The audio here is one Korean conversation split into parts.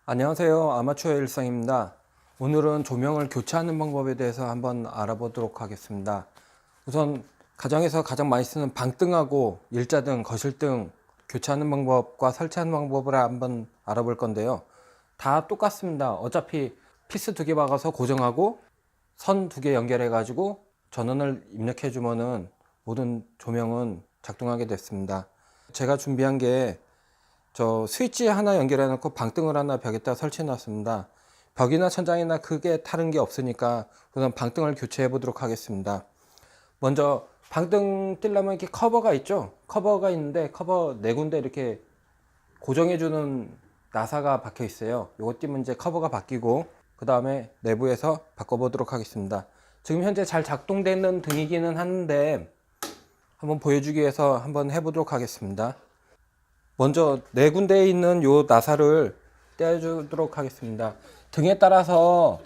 안녕하세요. 아마추어 일상입니다. 오늘은 조명을 교체하는 방법에 대해서 한번 알아보도록 하겠습니다. 우선 가정에서 가장 많이 쓰는 방등하고 일자등, 거실등 교체하는 방법과 설치하는 방법을 한번 알아볼 건데요. 다 똑같습니다. 어차피 피스 2개 박아서 고정하고 선 2개 연결해 가지고 전원을 입력해 주면은 모든 조명은 작동하게 됐습니다. 제가 준비한 게 스위치 하나 연결해 놓고 방등을 하나 벽에다 설치해 놨습니다. 벽이나 천장이나 크게 다른 게 없으니까 우선 방등을 교체해 보도록 하겠습니다. 먼저 방등 띄려면 이렇게 커버가 있죠. 커버가 있는데 커버 4군데 이렇게 고정해 주는 나사가 박혀 있어요. 요거 띄면 이제 커버가 바뀌고 그 다음에 내부에서 바꿔 보도록 하겠습니다. 지금 현재 잘 작동되는 등이기는 한데 한번 보여주기 위해서 한번 해보도록 하겠습니다. 먼저 4군데에 있는 요 나사를 떼어주도록 하겠습니다. 등에 따라서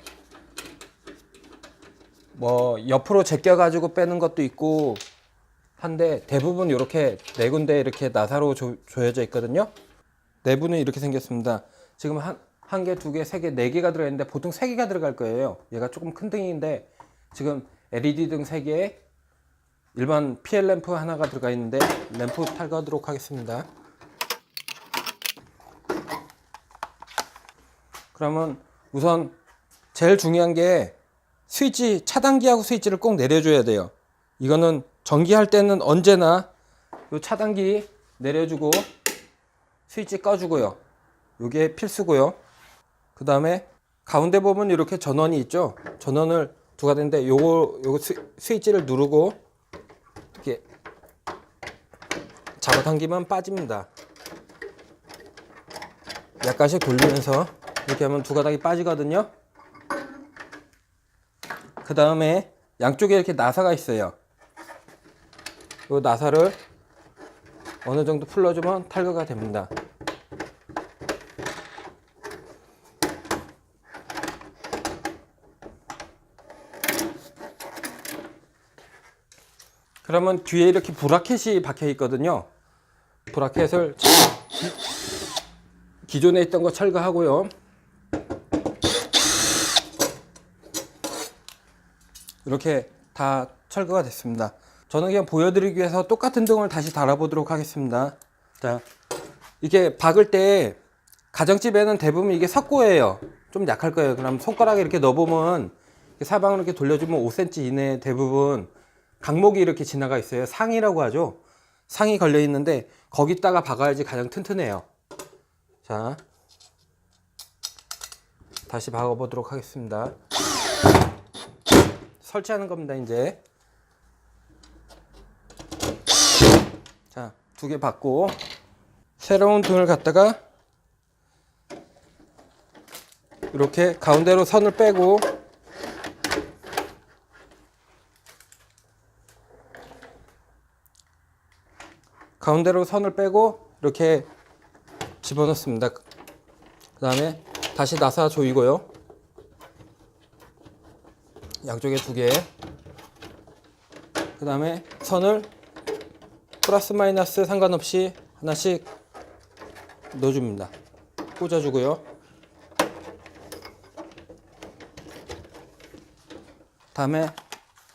옆으로 제껴 가지고 빼는 것도 있고 한데 대부분 이렇게 4군데 이렇게 나사로 조여져 있거든요. 내부는 이렇게 생겼습니다. 지금 한 개, 2개, 3개, 4개가 들어있는데 보통 3개가 들어갈 거예요. 얘가 조금 큰 등인데 지금 LED 등 3개에 일반 PL 램프 하나가 들어가 있는데 램프 탈거하도록 하겠습니다. 그러면 우선 제일 중요한 게 스위치 차단기하고 스위치를 꼭 내려줘야 돼요. 이거는 전기할 때는 언제나 요 차단기 내려주고 스위치 꺼주고요. 요게 필수고요. 그 다음에 가운데 보면 이렇게 전원이 있죠. 전원을 두가 되는데 요거 스위치를 누르고 이렇게 잡아당기면 빠집니다. 약간씩 돌리면서 이렇게 하면 2가닥이 빠지거든요. 그 다음에 양쪽에 이렇게 나사가 있어요. 이 나사를 어느 정도 풀러주면 탈거가 됩니다. 그러면 뒤에 이렇게 브라켓이 박혀 있거든요. 브라켓을 기존에 있던 거 철거하고요. 이렇게 다 철거가 됐습니다. 저는 그냥 보여드리기 위해서 똑같은 등을 다시 달아보도록 하겠습니다. 자, 이게 박을 때 가정집에는 대부분 이게 석고예요. 좀 약할 거예요. 그럼 손가락에 이렇게 넣어보면 사방으로 이렇게 돌려주면 5cm 이내에 대부분 강목이 이렇게 지나가 있어요. 상이라고 하죠. 상이 걸려 있는데 거기다가 박아야지 가장 튼튼해요. 자, 다시 박아보도록 하겠습니다. 설치하는 겁니다. 이제 자, 2개 받고 새로운 등을 갖다가 이렇게 가운데로 선을 빼고 이렇게 집어넣습니다. 그 다음에 다시 나사 조이고요. 양쪽에 2개. 그 다음에 선을 플러스 마이너스 상관없이 하나씩 넣어줍니다. 꽂아주고요. 다음에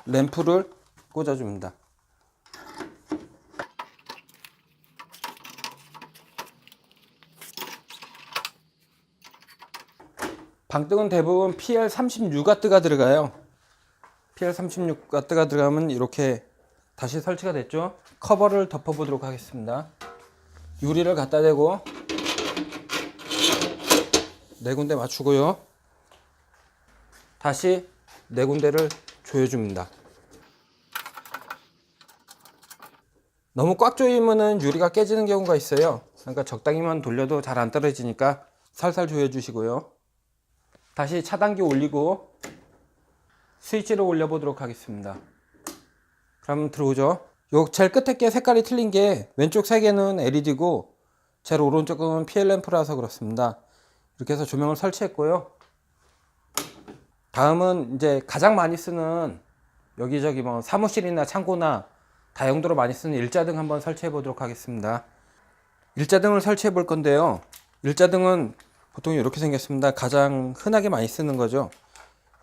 램프를 꽂아줍니다. 방등은 대부분 PL36W가 들어가요. PL36W가 들어가면 이렇게 다시 설치가 됐죠. 커버를 덮어 보도록 하겠습니다. 유리를 갖다 대고 4군데 맞추고요. 다시 4군데를 조여줍니다. 너무 꽉 조이면은 유리가 깨지는 경우가 있어요. 그러니까 적당히만 돌려도 잘 안 떨어지니까 살살 조여주시고요. 다시 차단기 올리고 스위치를 올려보도록 하겠습니다. 그럼 들어오죠. 요 제일 끝에 게 색깔이 틀린 게 왼쪽 3개는 LED고 제일 오른쪽은 PL 램프라서 그렇습니다. 이렇게 해서 조명을 설치했고요. 다음은 이제 가장 많이 쓰는 여기저기 사무실이나 창고나 다용도로 많이 쓰는 일자등 한번 설치해 보도록 하겠습니다. 일자등을 설치해 볼 건데요. 일자등은 보통 이렇게 생겼습니다. 가장 흔하게 많이 쓰는 거죠.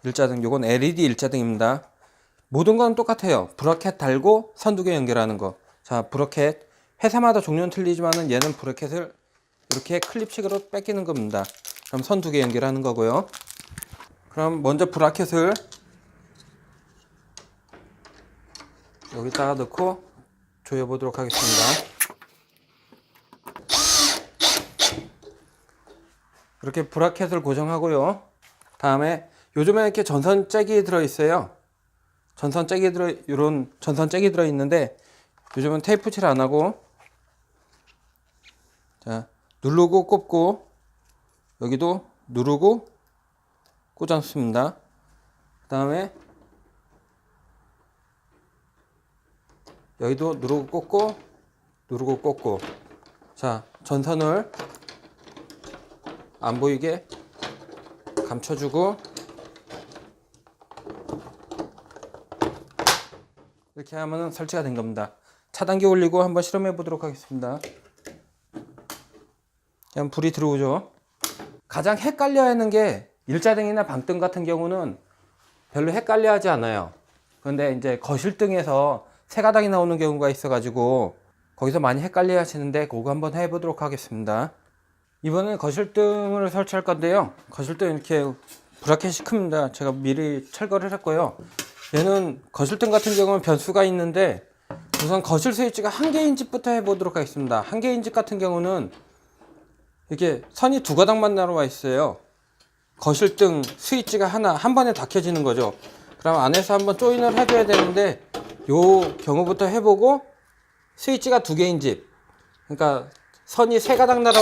일자등, 요건 LED 일자등입니다. 모든 건 똑같아요. 브라켓 달고 선 두 개 연결하는 거. 자, 브라켓 회사마다 종류는 틀리지만은 얘는 브라켓을 이렇게 클립식으로 뺏기는 겁니다. 그럼 선 두 개 연결하는 거고요. 그럼 먼저 브라켓을 여기다가 넣고 조여 보도록 하겠습니다. 이렇게 브라켓을 고정하고요. 다음에 요즘에 이렇게 전선 잭이 들어 있어요. 이런 전선 잭이 들어 있는데 요즘은 테이프 칠 안 하고, 자, 누르고 꼽고 여기도 누르고 꽂아놓습니다. 그 다음에 여기도 누르고 꽂고 누르고 꽂고. 자, 전선을 안 보이게 감춰주고 이렇게 하면 설치가 된 겁니다. 차단기 올리고 한번 실험해 보도록 하겠습니다. 그냥 불이 들어오죠. 가장 헷갈려 하는 게 일자등이나 방등 같은 경우는 별로 헷갈려 하지 않아요. 그런데 이제 거실등에서 세 가닥이 나오는 경우가 있어 가지고 거기서 많이 헷갈려 하시는데 그거 한번 해 보도록 하겠습니다. 이번엔 거실등을 설치할 건데요. 거실등 이렇게 브라켓이 큽니다. 제가 미리 철거를 했고요. 얘는 거실등 같은 경우는 변수가 있는데 우선 거실 스위치가 1개인 집부터 해보도록 하겠습니다. 1개인 집 같은 경우는 이렇게 선이 두 가닥만 나와 있어요. 거실등 스위치가 한 번에 다 켜지는 거죠. 그럼 안에서 한번 조인을 해줘야 되는데 요 경우부터 해보고 스위치가 2개인 집, 그러니까 선이 세 가닥 나라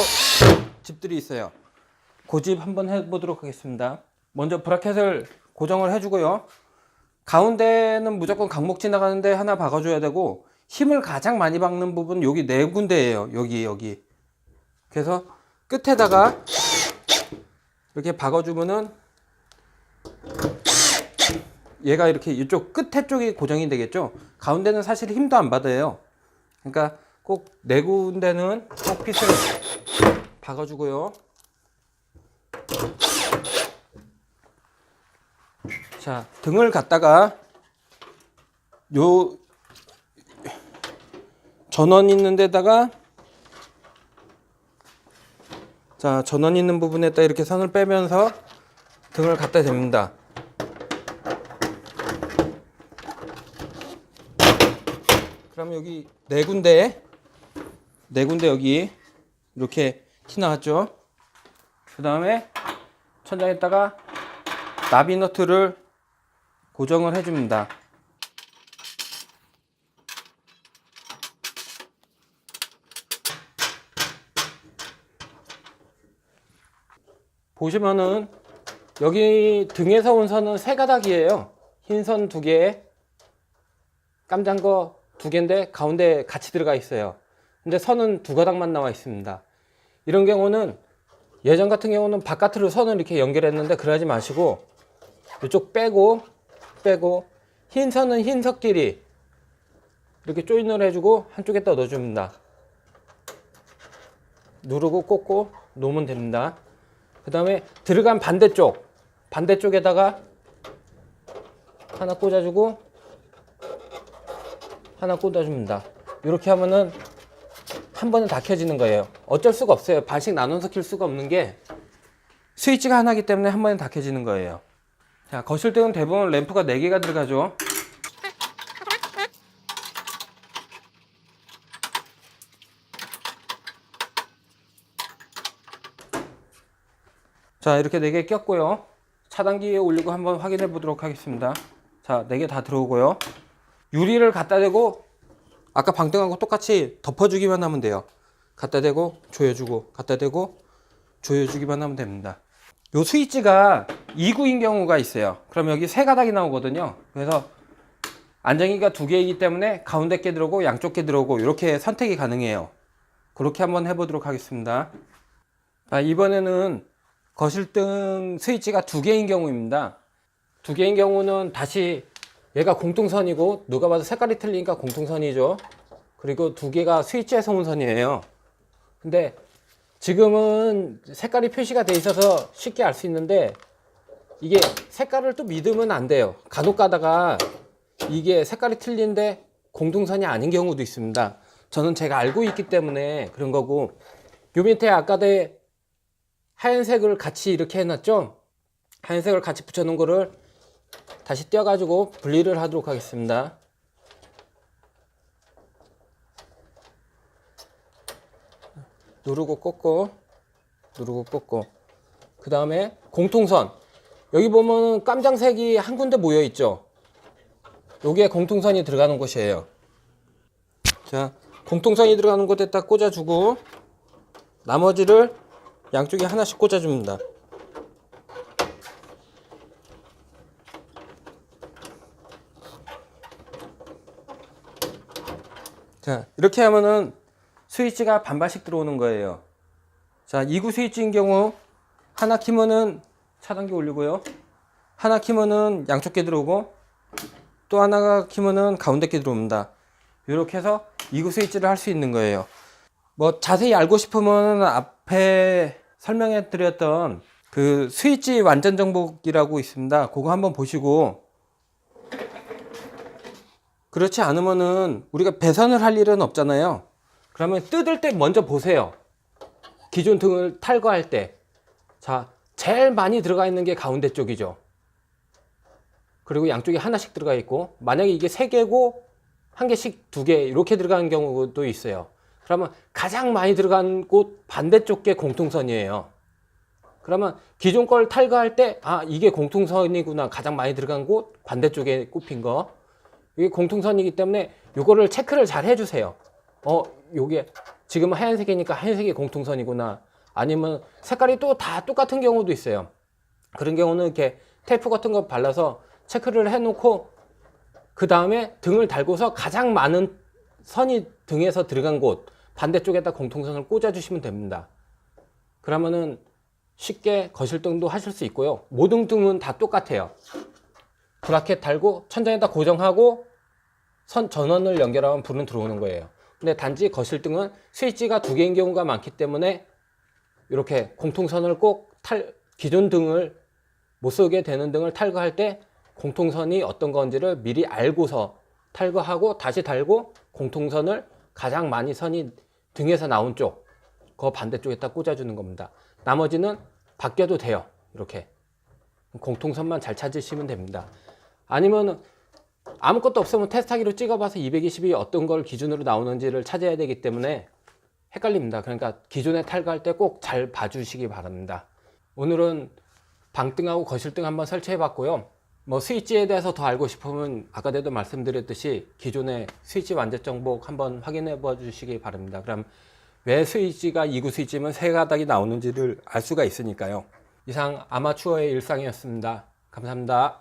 집들이 있어요. 그 집 한번 해보도록 하겠습니다. 먼저 브라켓을 고정을 해주고요. 가운데는 무조건 강목 지나가는데 하나 박아줘야 되고, 힘을 가장 많이 박는 부분 여기 네 군데예요. 여기. 그래서 끝에다가 이렇게 박아주면은 얘가 이렇게 이쪽 끝에 쪽이 고정이 되겠죠. 가운데는 사실 힘도 안 받아요. 그러니까 꼭 네 군데는 꼭 핏을 박아주고요. 자, 등을 갖다가 요 전원 있는 데다가, 자, 전원 있는 부분에다 이렇게 선을 빼면서 등을 갖다 댑니다. 그럼 여기 네 군데 여기 이렇게 티 나왔죠. 그 다음에 천장에다가 나비 너트를 고정을 해줍니다. 보시면은 여기 등에서 온 선은 세 가닥이에요. 흰 선 2개, 깜장 거 2개인데 가운데 같이 들어가 있어요. 근데 선은 2가닥만 나와 있습니다. 이런 경우는 예전 같은 경우는 바깥으로 선을 이렇게 연결했는데 그러지 마시고 이쪽 빼고 흰 선은 흰 석끼리 이렇게 조인을 해주고 한쪽에다 넣어줍니다. 누르고 꽂고 놓으면 됩니다. 그 다음에 들어간 반대쪽에다가 하나 꽂아주고 하나 꽂아줍니다. 이렇게 하면은 한 번에 다 켜지는 거예요. 어쩔 수가 없어요. 반씩 나눠서 켤 수가 없는 게 스위치가 하나이기 때문에 한 번에 다 켜지는 거예요. 자, 거실등은 대부분 램프가 4개가 들어가죠. 자, 이렇게 4개 꼈고요. 차단기에 올리고 한번 확인해 보도록 하겠습니다. 자, 4개 다 들어오고요. 유리를 갖다 대고 아까 방등하고 똑같이 덮어주기만 하면 돼요. 갖다 대고 조여주고 갖다 대고 조여주기만 하면 됩니다. 요 스위치가 2구인 경우가 있어요. 그럼 여기 세 가닥이 나오거든요. 그래서 안정기가 2개이기 때문에 가운데 게 들어오고 양쪽 게 들어오고 이렇게 선택이 가능해요. 그렇게 한번 해보도록 하겠습니다. 이번에는 거실등 스위치가 2개인 경우입니다. 2개인 경우는 다시 얘가 공통선이고 누가 봐도 색깔이 틀리니까 공통선이죠. 그리고 2개가 스위치에서 온 선이에요. 근데 지금은 색깔이 표시가 돼 있어서 쉽게 알 수 있는데 이게 색깔을 또 믿으면 안 돼요. 간혹 가다가 이게 색깔이 틀린데 공통선이 아닌 경우도 있습니다. 저는 제가 알고 있기 때문에 그런 거고, 요 밑에 아까도 하얀색을 같이 이렇게 해놨죠. 하얀색을 같이 붙여놓은 거를 다시 떼어가지고 분리를 하도록 하겠습니다. 누르고 꽂고, 누르고 꽂고, 그 다음에 공통선. 여기 보면 깜장색이 한 군데 모여 있죠. 여기에 공통선이 들어가는 곳이에요. 자, 공통선이 들어가는 곳에 딱 꽂아주고 나머지를 양쪽에 하나씩 꽂아줍니다. 자, 이렇게 하면은 스위치가 반발씩 들어오는 거예요. 자, 2구 스위치인 경우 하나 키면은 차단기 올리고요, 하나 키면은 양쪽 게 들어오고, 또 하나가 키면은 가운데 게 들어옵니다. 이렇게 해서 2구 스위치를 할 수 있는 거예요. 뭐 자세히 알고 싶으면 앞에 설명해 드렸던 그 스위치 완전 정복이라고 있습니다. 그거 한번 보시고, 그렇지 않으면은 우리가 배선을 할 일은 없잖아요. 그러면 뜯을 때 먼저 보세요. 기존 등을 탈거할 때, 자, 제일 많이 들어가 있는 게 가운데 쪽이죠. 그리고 양쪽에 하나씩 들어가 있고, 만약에 이게 3개고 1개씩 2개 이렇게 들어가는 경우도 있어요. 그러면 가장 많이 들어간 곳 반대쪽 게 공통선이에요. 그러면 기존 걸 탈거할 때, 아, 이게 공통선이구나, 가장 많이 들어간 곳 반대쪽에 꼽힌 거, 이게 공통선이기 때문에 요거를 체크를 잘 해주세요. 요게 지금 하얀색이니까 하얀색이 공통선이구나, 아니면 색깔이 또 다 똑같은 경우도 있어요. 그런 경우는 이렇게 테이프 같은 거 발라서 체크를 해놓고, 그 다음에 등을 달고서 가장 많은 선이 등에서 들어간 곳 반대쪽에다 공통선을 꽂아 주시면 됩니다. 그러면은 쉽게 거실등도 하실 수 있고요. 모든 등은 다 똑같아요. 브라켓 달고 천장에다 고정하고 선 전원을 연결하면 불은 들어오는 거예요. 근데 단지 거실등은 스위치가 2개인 경우가 많기 때문에 이렇게 공통선을 꼭 기존 등을 못 쓰게 되는 등을 탈거할 때 공통선이 어떤 건지를 미리 알고서 탈거하고 다시 달고, 공통선을 가장 많이 선이 등에서 나온 쪽, 그 반대쪽에다 꽂아주는 겁니다. 나머지는 바뀌어도 돼요. 이렇게 공통선만 잘 찾으시면 됩니다. 아니면 아무것도 없으면 테스트하기로 찍어봐서 220이 어떤 걸 기준으로 나오는지를 찾아야 되기 때문에 헷갈립니다. 그러니까 기존에 탈거할 때 꼭 잘 봐주시기 바랍니다. 오늘은 방등하고 거실등 한번 설치해 봤고요. 뭐 스위치에 대해서 더 알고 싶으면 아까도 말씀드렸듯이 기존의 스위치 완전 정복 한번 확인해 봐 주시기 바랍니다. 그럼 왜 스위치가 2구 스위치면 3가닥이 나오는지를 알 수가 있으니까요. 이상 아마추어의 일상이었습니다. 감사합니다.